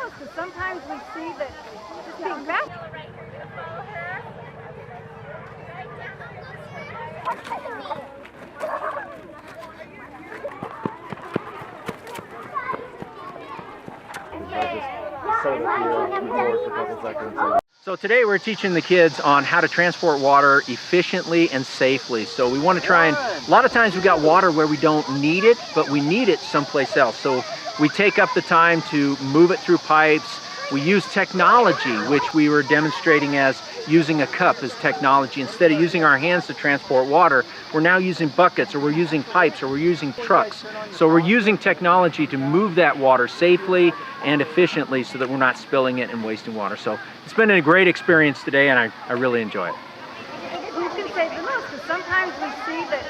most, because sometimes we see that just being fast. So today we're teaching the kids on how to transport water efficiently and safely. So we want to try and, a lot of times we got water where we don't need it, but we need it someplace else. So we take up the time to move it through pipes. We use technology, which we were demonstrating as using a cup as technology. Instead of using our hands to transport water, we're now using buckets, or we're using pipes, or we're using trucks. So we're using technology to move that water safely and efficiently so that we're not spilling it and wasting water. So it's been a great experience today, and I really enjoy it. We can save the most, because sometimes we see that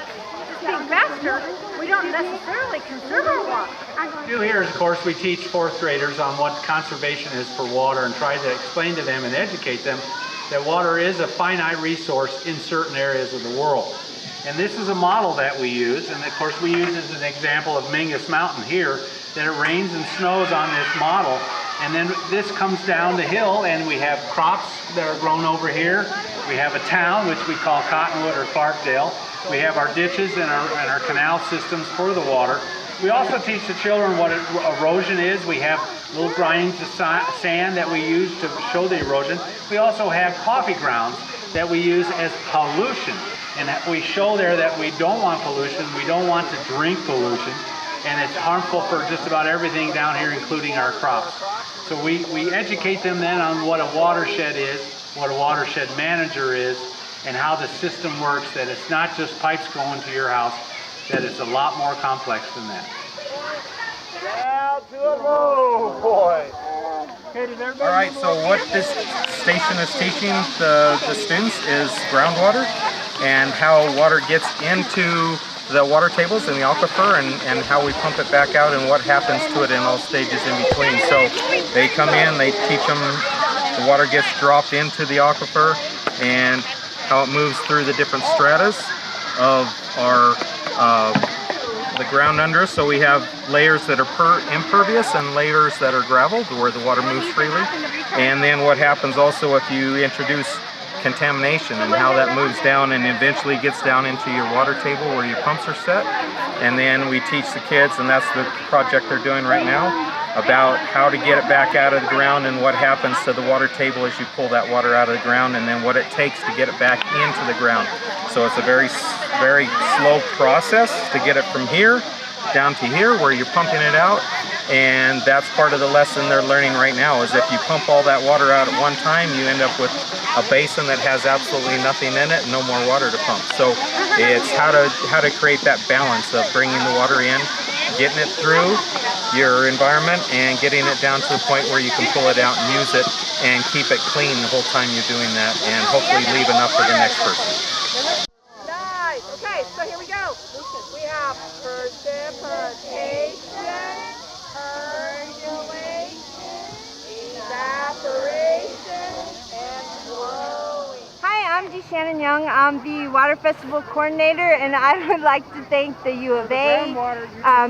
just being faster, we don't necessarily conserve our water. What we do here is, of course, we teach fourth graders on what conservation is for water and try to explain to them and educate them that water is a finite resource in certain areas of the world. And this is a model that we use, and of course we use as an example of Mingus Mountain here, that it rains and snows on this model, and then this comes down the hill and we have crops that are grown over here. We have a town, which we call Cottonwood or Clarkdale. We have our ditches and our canal systems for the water. We also teach the children what erosion is. We have little grains of sand that we use to show the erosion. We also have coffee grounds that we use as pollution. And we show there that we don't want pollution, we don't want to drink pollution, and it's harmful for just about everything down here, including our crops. So we educate them then on what a watershed is, what a watershed manager is, and how the system works, that it's not just pipes going to your house, that it's a lot more complex than that. Down to a low, boy. All right, so what this station is teaching the students is groundwater and how water gets into the water tables in the aquifer, and how we pump it back out and what happens to it in all stages in between. So they come in, they teach them the water gets dropped into the aquifer and how it moves through the different stratas of our the ground under us. So we have layers that are impervious and layers that are gravel, where the water moves freely. And then what happens also if you introduce contamination, and how that moves down and eventually gets down into your water table where your pumps are set. And then we teach the kids, and that's the project they're doing right now, about how to get it back out of the ground and what happens to the water table as you pull that water out of the ground, and then what it takes to get it back into the ground. So it's a very slow process to get it from here down to here where you're pumping it out. And that's part of the lesson they're learning right now, is if you pump all that water out at one time, you end up with a basin that has absolutely nothing in it and no more water to pump. So it's how to create that balance of bringing the water in, getting it through your environment, and getting it down to the point where you can pull it out and use it and keep it clean the whole time you're doing that, and hopefully leave enough for the next person. Nice. Okay, so here we go. We have precipitation, percolation, evaporation, and flowing. Hi, I'm Shannon Young. I'm the Water Festival Coordinator, and I would like to thank the U of A,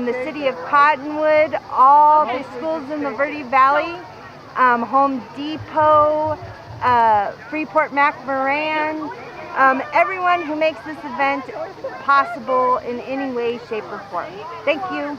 the City of Cottonwood, all the schools in the Verde Valley, Home Depot, Freeport McMoran, everyone who makes this event possible in any way, shape, or form. Thank you.